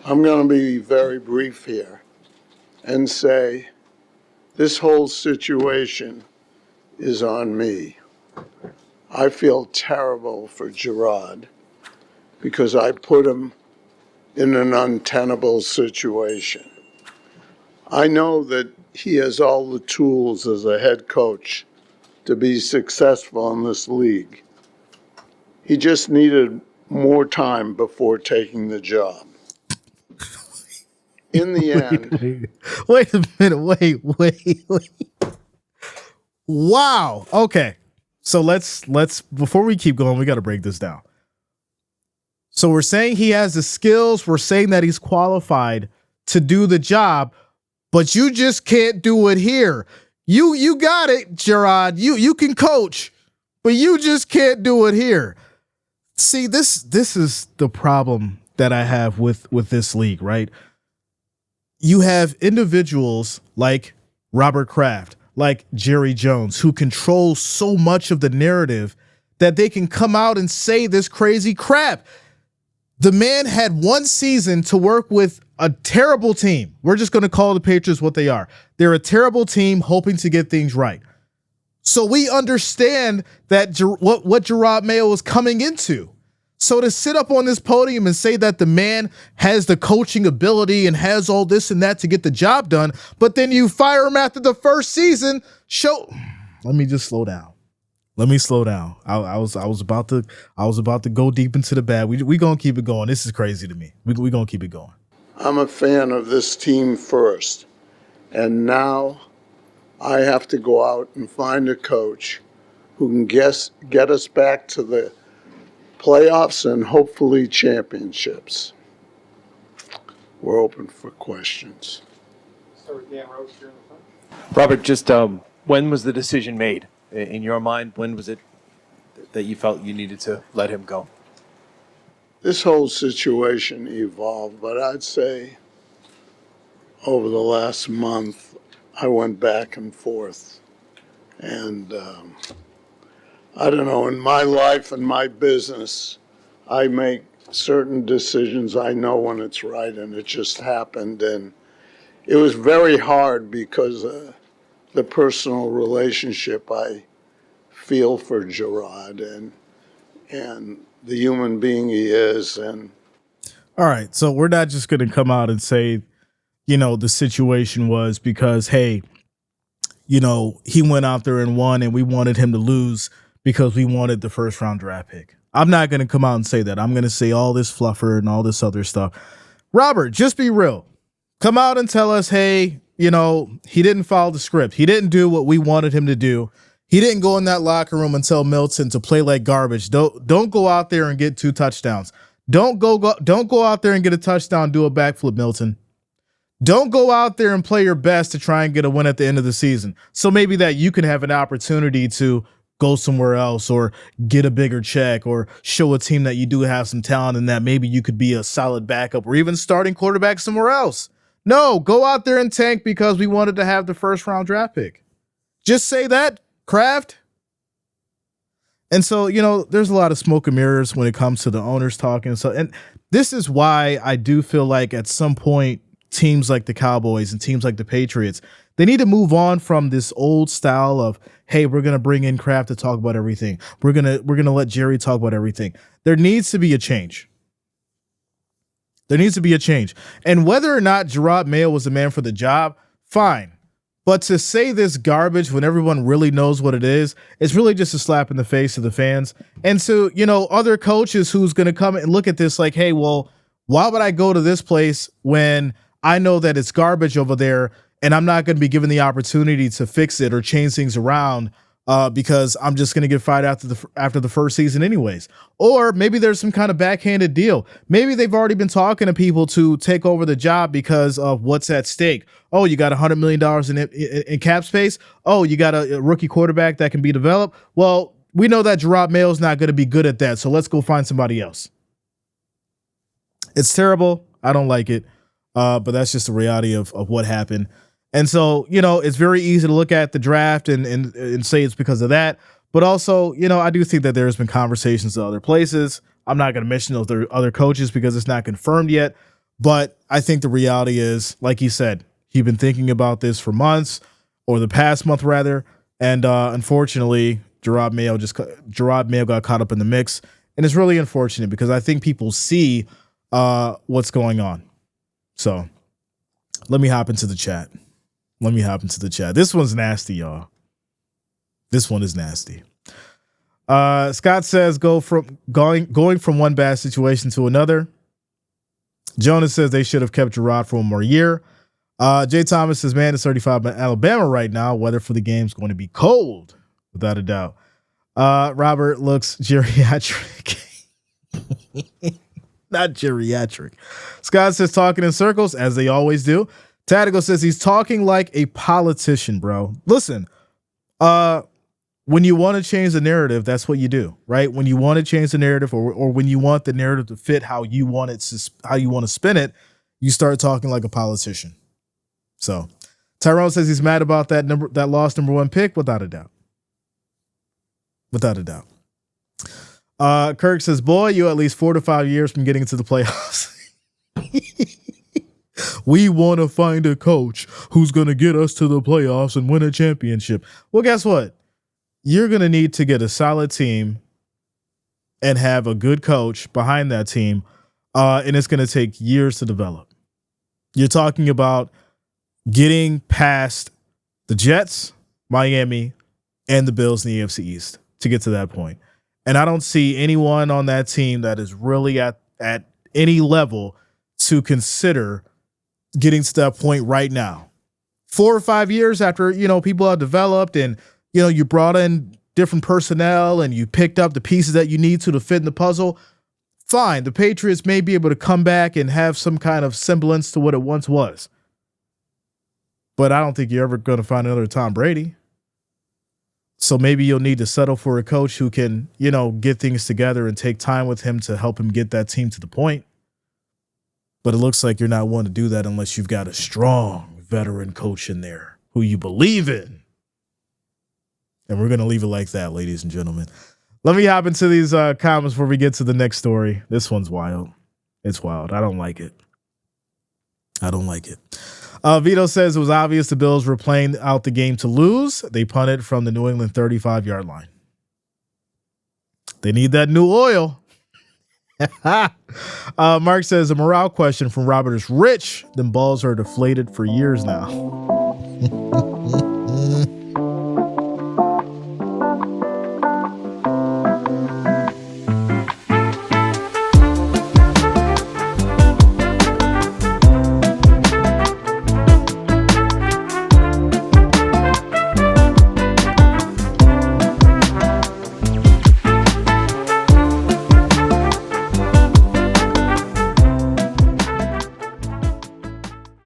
I'm going to be very brief here and say this whole situation is on me. I feel terrible for Jerod because I put him in an untenable situation. I know that he has all the tools as a head coach to be successful in this league. He just needed more time before taking the job. In the end, wait a minute. Wait. Wow. Okay. So let's before we keep going, we got to break this down. So we're saying he has the skills. We're saying that he's qualified to do the job, but you just can't do it here. You got it, Jerod. You can coach, but you just can't do it here. See, this is the problem that I have with this league, right? You have individuals like Robert Kraft, like Jerry Jones, who control so much of the narrative that they can come out and say this crazy crap. The man had one season to work with a terrible team. We're just going to call the Patriots what they are. They're a terrible team hoping to get things right. So we understand that what Jerod Mayo is coming into. So to sit up on this podium and say that the man has the coaching ability and has all this and that to get the job done, but then you fire him after the first season, let me just slow down. Let me slow down. I was about to go deep into the bad. We gonna keep it going. This is crazy to me. We gonna keep it going. I'm a fan of this team first, and now I have to go out and find a coach who can get us back to the playoffs and hopefully championships. We're open for questions. Robert, just when was the decision made? In your mind, when was it that you felt you needed to let him go? This whole situation evolved, but I'd say over the last month, I went back and forth. And I don't know, in my life and my business, I make certain decisions. I know when it's right, and it just happened. And it was very hard because the personal relationship I feel for Jerod and the human being he is. And all right, so we're not just going to come out and say, the situation was because, hey, he went out there and won and we wanted him to lose because we wanted the first round draft pick. I'm not going to come out and say that. I'm going to say all this fluffer and all this other stuff. Robert, just be real. Come out and tell us, hey, he didn't follow the script. He didn't do what we wanted him to do. He didn't go in that locker room and tell Milton to play like garbage. Don't go out there and get 2 touchdowns. Don't go out there and get a touchdown, do a backflip, Milton. Don't go out there and play your best to try and get a win at the end of the season. So maybe that you can have an opportunity to go somewhere else or get a bigger check or show a team that you do have some talent and that maybe you could be a solid backup or even starting quarterback somewhere else. No, go out there and tank because we wanted to have the first round draft pick. Just say that, Kraft. And so, there's a lot of smoke and mirrors when it comes to the owners talking. And this is why I do feel like at some point, teams like the Cowboys and teams like the Patriots, they need to move on from this old style of, hey, we're going to bring in Kraft to talk about everything. We're going to let Jerry talk about everything. There needs to be a change. There needs to be a change. And whether or not Jerod Mayo was the man for the job, fine. But to say this garbage when everyone really knows what it is really just a slap in the face of the fans. And so, other coaches who's going to come and look at this like, hey, well, why would I go to this place when I know that it's garbage over there and I'm not going to be given the opportunity to fix it or change things around because I'm just going to get fired after the first season anyways. Or maybe there's some kind of backhanded deal. Maybe they've already been talking to people to take over the job because of what's at stake. Oh, you got $100 million in cap space. Oh, you got a rookie quarterback that can be developed. Well, we know that Jerod Mayo is not going to be good at that, so let's go find somebody else. It's terrible. I don't like it, but that's just the reality of what happened. And so, it's very easy to look at the draft and say it's because of that. But also, I do think that there's been conversations in other places. I'm not going to mention those other coaches because it's not confirmed yet. But I think the reality is, like he said, he'd been thinking about this for months, or the past month rather, and unfortunately, Jerod Mayo got caught up in the mix, and it's really unfortunate because I think people see what's going on. So let me hop into the chat. This one's nasty, y'all. This one is nasty. Scott says going from one bad situation to another. Jonas says they should have kept Jerod for one more year. Jay Thomas says, man, it's 35 in Alabama right now. Weather for the game is going to be cold, without a doubt. Robert looks geriatric. Not geriatric. Scott says talking in circles, as they always do. Tactical says he's talking like a politician, bro. Listen, when you want to change the narrative, that's what you do, right? When you want to change the narrative, or when you want the narrative to fit how you want to spin it, you start talking like a politician. So Tyrone says he's mad about that lost number 1 pick, without a doubt. Without a doubt. Kirk says, boy, you at least 4 to 5 years from getting to the playoffs. We want to find a coach who's going to get us to the playoffs and win a championship. Well, guess what? You're going to need to get a solid team and have a good coach behind that team. And it's going to take years to develop. You're talking about getting past the Jets, Miami, and the Bills in the AFC East to get to that point. And I don't see anyone on that team that is really at any level to consider getting to that point right now. 4 or 5 years after, people have developed and, you brought in different personnel and you picked up the pieces that you need to fit in the puzzle. Fine. The Patriots may be able to come back and have some kind of semblance to what it once was. But I don't think you're ever going to find another Tom Brady. So maybe you'll need to settle for a coach who can, get things together and take time with him to help him get that team to the point. But it looks like you're not one to do that unless you've got a strong veteran coach in there who you believe in. And we're going to leave it like that, ladies and gentlemen. Let me hop into these comments before we get to the next story. This one's wild. It's wild. I don't like it. Vito says it was obvious the Bills were playing out the game to lose. They punted from the New England 35-yard line. They need that new oil. Mark says a morale question from Robert is rich. Them balls are deflated for years now.